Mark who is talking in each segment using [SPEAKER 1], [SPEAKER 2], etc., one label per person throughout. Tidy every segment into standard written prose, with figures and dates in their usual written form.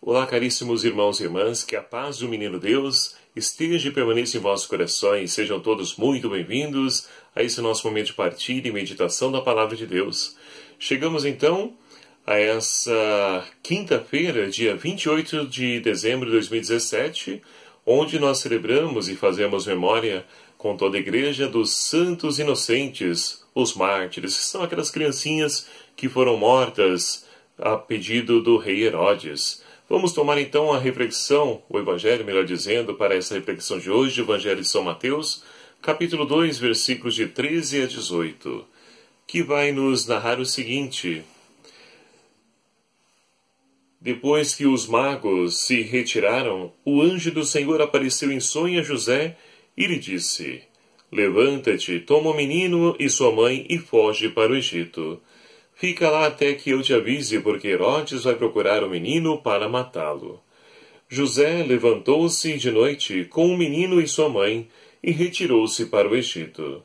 [SPEAKER 1] Olá, caríssimos irmãos e irmãs, que a paz do Menino Deus esteja e permaneça em vossos corações. Sejam todos muito bem-vindos a esse nosso momento de partilha e meditação da Palavra de Deus. Chegamos então a essa quinta-feira, dia 28 de dezembro de 2017, onde nós celebramos e fazemos memória com toda a igreja dos santos inocentes, os mártires, que são aquelas criancinhas que foram mortas a pedido do rei Herodes. Vamos tomar então a reflexão, o Evangelho, melhor dizendo, para essa reflexão de hoje, o Evangelho de São Mateus, capítulo 2, versículos de 13 a 18, que vai nos narrar o seguinte: Depois que os magos se retiraram, o anjo do Senhor apareceu em sonho a José e lhe disse: Levanta-te, toma o menino e sua mãe e foge para o Egito. Fica lá até que eu te avise, porque Herodes vai procurar o menino para matá-lo. José levantou-se de noite com o menino e sua mãe e retirou-se para o Egito.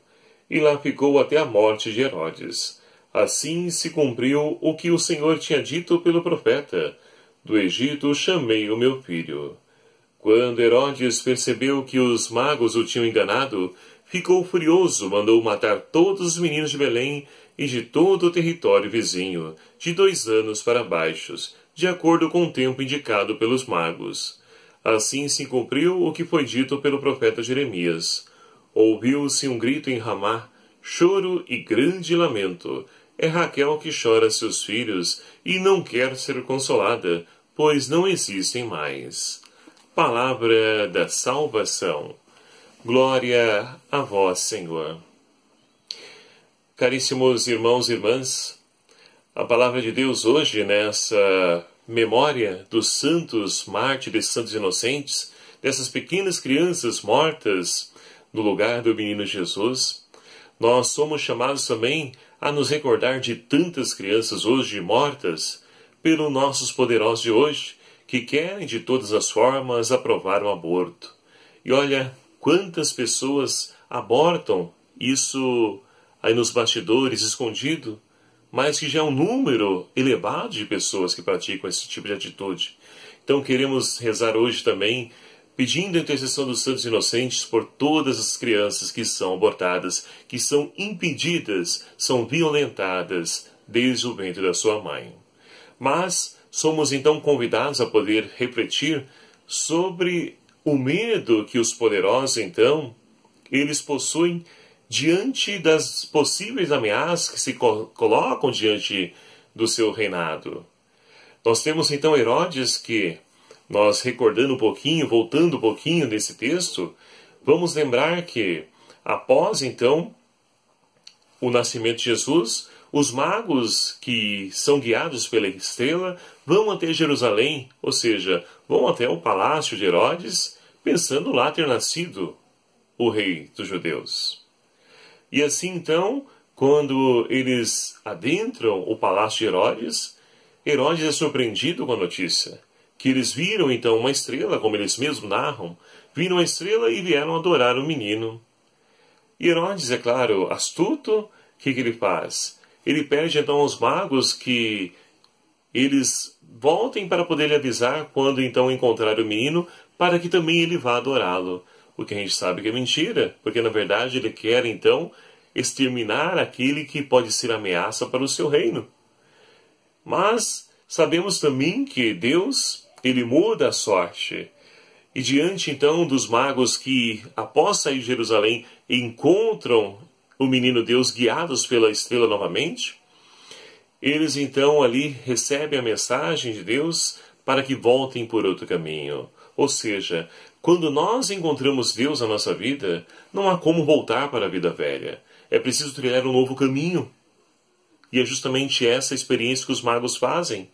[SPEAKER 1] E lá ficou até a morte de Herodes. Assim se cumpriu o que o Senhor tinha dito pelo profeta: Do Egito chamei o meu filho. Quando Herodes percebeu que os magos o tinham enganado, ficou furioso, mandou matar todos os meninos de Belém e de todo o território vizinho, de 2 anos para baixo, de acordo com o tempo indicado pelos magos. Assim se cumpriu o que foi dito pelo profeta Jeremias. Ouviu-se um grito em Ramá, choro e grande lamento. É Raquel que chora seus filhos e não quer ser consolada, pois não existem mais. Palavra da salvação. Glória a vós, Senhor. Caríssimos irmãos e irmãs, a palavra de Deus hoje, nessa memória dos santos mártires, santos inocentes, dessas pequenas crianças mortas no lugar do menino Jesus, nós somos chamados também a nos recordar de tantas crianças hoje mortas pelos nossos poderosos de hoje, que querem de todas as formas aprovar o aborto. E olha, quantas pessoas abortam isso aí nos bastidores, escondido, mas que já é um número elevado de pessoas que praticam esse tipo de atitude. Então queremos rezar hoje também, pedindo a intercessão dos santos inocentes por todas as crianças que são abortadas, que são impedidas, são violentadas desde o ventre da sua mãe. Mas somos então convidados a poder refletir sobre o medo que os poderosos, então, eles possuem diante das possíveis ameaças que se colocam diante do seu reinado. Nós temos então Herodes que, nós recordando um pouquinho, voltando um pouquinho nesse texto, vamos lembrar que após então o nascimento de Jesus, os magos que são guiados pela estrela vão até Jerusalém, ou seja, vão até o palácio de Herodes, pensando lá ter nascido o rei dos judeus. E assim então, quando eles adentram o palácio de Herodes, Herodes é surpreendido com a notícia, que eles viram então uma estrela, como eles mesmos narram, viram a estrela e vieram adorar o menino. E Herodes, é claro, astuto, o que ele faz? Ele pede então aos magos que eles voltem para poder lhe avisar quando então encontrar o menino, para que também ele vá adorá-lo. O que a gente sabe que é mentira, porque na verdade ele quer então exterminar aquele que pode ser ameaça para o seu reino. Mas sabemos também que Deus, ele muda a sorte. E diante então dos magos que, após sair de Jerusalém, encontram o menino Deus guiados pela estrela novamente, eles então ali recebem a mensagem de Deus para que voltem por outro caminho. Ou seja, quando nós encontramos Deus na nossa vida, não há como voltar para a vida velha. É preciso trilhar um novo caminho. E é justamente essa experiência que os magos fazem.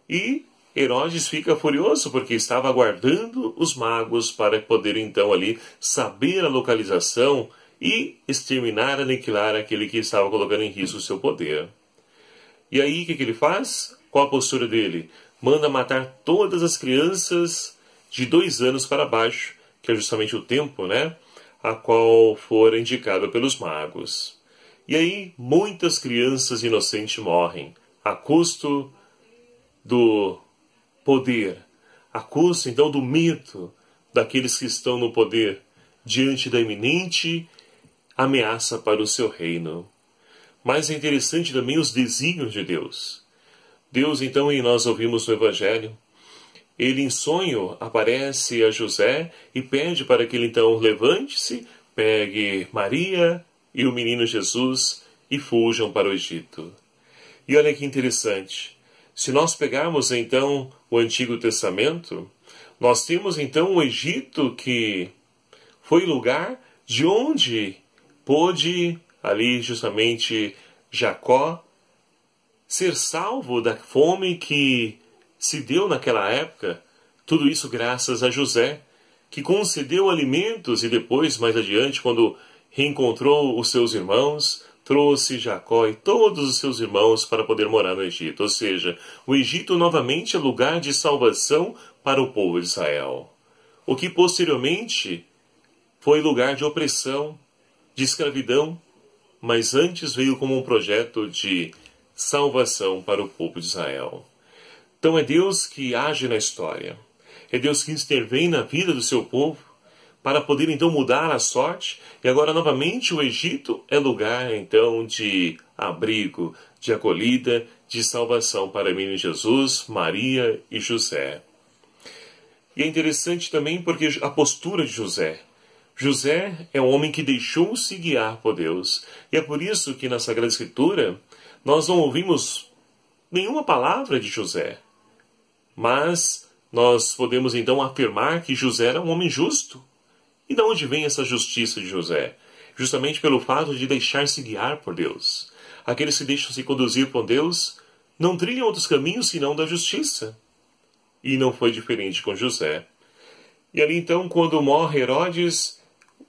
[SPEAKER 1] E Herodes fica furioso porque estava aguardando os magos para poder então ali saber a localização e exterminar, aniquilar aquele que estava colocando em risco o seu poder. E aí o que ele faz? Qual a postura dele? Manda matar todas as crianças de 2 anos para baixo, que é justamente o tempo, né, a qual for indicado pelos magos. E aí muitas crianças inocentes morrem, a custo do poder, à custa então do medo daqueles que estão no poder, diante da iminente ameaça para o seu reino. Mas é interessante também os desígnios de Deus. Deus, então, e nós ouvimos no Evangelho, ele em sonho aparece a José e pede para que ele então levante-se, pegue Maria e o menino Jesus e fujam para o Egito. E olha que interessante, se nós pegarmos então o Antigo Testamento, nós temos então o Egito que foi lugar de onde pôde ali justamente Jacó ser salvo da fome que se deu naquela época. Tudo isso graças a José, que concedeu alimentos e depois, mais adiante, quando reencontrou os seus irmãos, trouxe Jacó e todos os seus irmãos para poder morar no Egito. Ou seja, o Egito novamente é lugar de salvação para o povo de Israel. O que posteriormente foi lugar de opressão, de escravidão, mas antes veio como um projeto de salvação para o povo de Israel. Então é Deus que age na história. É Deus que intervém na vida do seu povo para poder então mudar a sorte. E agora novamente o Egito é lugar então de abrigo, de acolhida, de salvação para o menino Jesus, Maria e José. E é interessante também porque a postura de José. José é um homem que deixou-se guiar por Deus. E é por isso que na Sagrada Escritura nós não ouvimos nenhuma palavra de José. Mas nós podemos então afirmar que José era um homem justo. E de onde vem essa justiça de José? Justamente pelo fato de deixar-se guiar por Deus. Aqueles que deixam-se conduzir por Deus não trilham outros caminhos senão da justiça. E não foi diferente com José. E ali então, quando morre Herodes,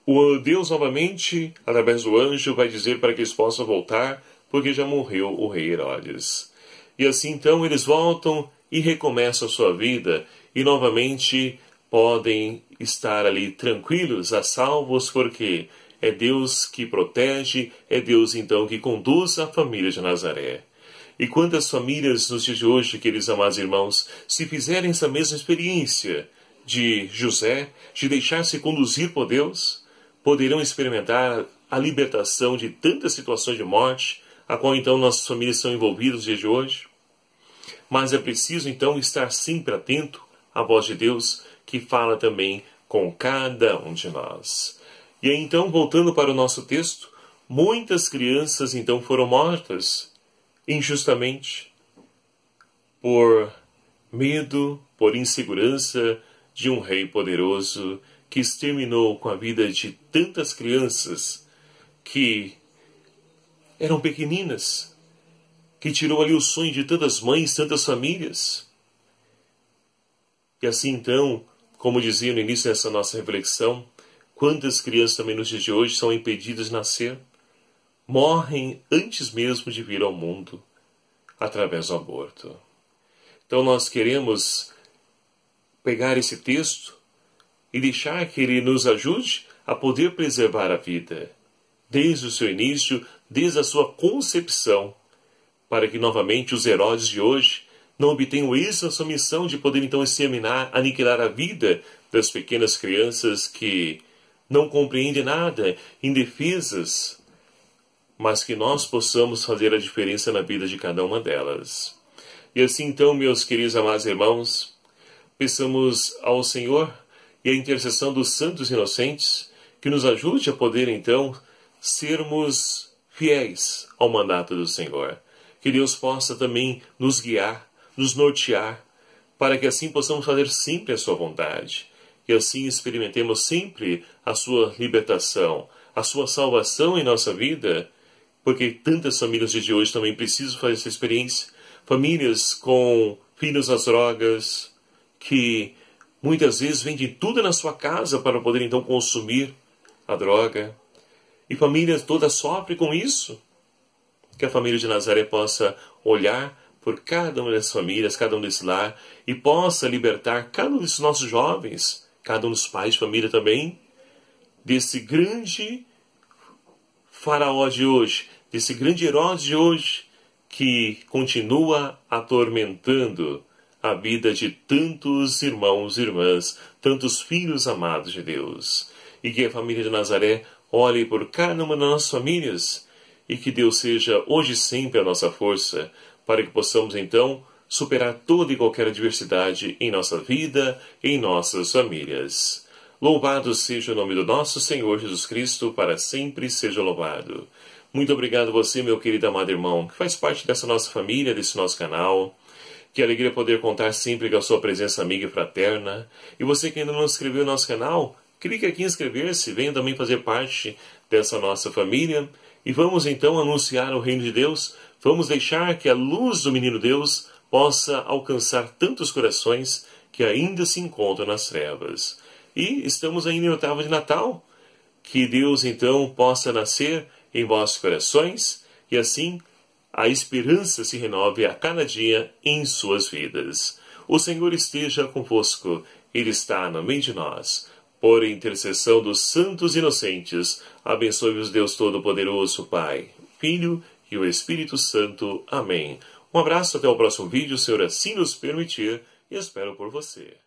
[SPEAKER 1] o Deus novamente, através do anjo, vai dizer para que eles possam voltar, porque já morreu o rei Herodes. E assim então eles voltam e recomeçam a sua vida, e novamente podem estar ali tranquilos, a salvos, porque é Deus que protege, é Deus então que conduz a família de Nazaré. E quantas famílias nos dias de hoje, queridos amados irmãos, se fizerem essa mesma experiência de José, de deixar-se conduzir por Deus, poderão experimentar a libertação de tantas situações de morte, a qual então nossas famílias são envolvidas nos dias de hoje. Mas é preciso então estar sempre atento à voz de Deus, que fala também com cada um de nós. E aí então, voltando para o nosso texto, muitas crianças então foram mortas injustamente por medo, por insegurança de um rei poderoso que exterminou com a vida de tantas crianças que eram pequeninas, que tirou ali o sonho de tantas mães, tantas famílias. E assim então, como dizia no início dessa nossa reflexão, quantas crianças também nos dias de hoje são impedidas de nascer, morrem antes mesmo de vir ao mundo, através do aborto. Então nós queremos pegar esse texto e deixar que ele nos ajude a poder preservar a vida, desde o seu início, desde a sua concepção, para que novamente os Herodes de hoje não obtenham êxito na sua missão de poder então exterminar, aniquilar a vida das pequenas crianças que não compreendem nada, indefesas, mas que nós possamos fazer a diferença na vida de cada uma delas. E assim então, meus queridos amados irmãos, peçamos ao Senhor e à intercessão dos santos inocentes que nos ajude a poder então sermos fiéis ao mandato do Senhor. Que Deus possa também nos guiar, nos nortear, para que assim possamos fazer sempre a sua vontade. E assim experimentemos sempre a sua libertação, a sua salvação em nossa vida, porque tantas famílias de hoje também precisam fazer essa experiência. Famílias com filhos às drogas, que muitas vezes vendem tudo na sua casa para poder então consumir a droga. E famílias todas sofrem com isso. Que a família de Nazaré possa olhar por cada uma das famílias, cada um desse lar, e possa libertar cada um desses nossos jovens, cada um dos pais de família também, desse grande faraó de hoje, desse grande Herodes de hoje, que continua atormentando a vida de tantos irmãos e irmãs, tantos filhos amados de Deus. E que a família de Nazaré olhe por cada uma das nossas famílias e que Deus seja hoje e sempre a nossa força, para que possamos então superar toda e qualquer adversidade em nossa vida, em nossas famílias. Louvado seja o nome do nosso Senhor Jesus Cristo, para sempre seja louvado. Muito obrigado a você, meu querido amado irmão, que faz parte dessa nossa família, desse nosso canal. Que alegria poder contar sempre com a sua presença amiga e fraterna. E você que ainda não se inscreveu no nosso canal, clique aqui em inscrever-se, venha também fazer parte dessa nossa família. E vamos então anunciar o reino de Deus. Vamos deixar que a luz do menino Deus possa alcançar tantos corações que ainda se encontram nas trevas. E estamos ainda em oitava de Natal. Que Deus então possa nascer em vossos corações e assim a esperança se renove a cada dia em suas vidas. O Senhor esteja convosco, Ele está no meio de nós. Por intercessão dos santos inocentes, abençoe-vos Deus Todo-Poderoso, Pai, Filho e o Espírito Santo. Amém. Um abraço, até o próximo vídeo, se o Senhor assim nos permitir, e espero por você.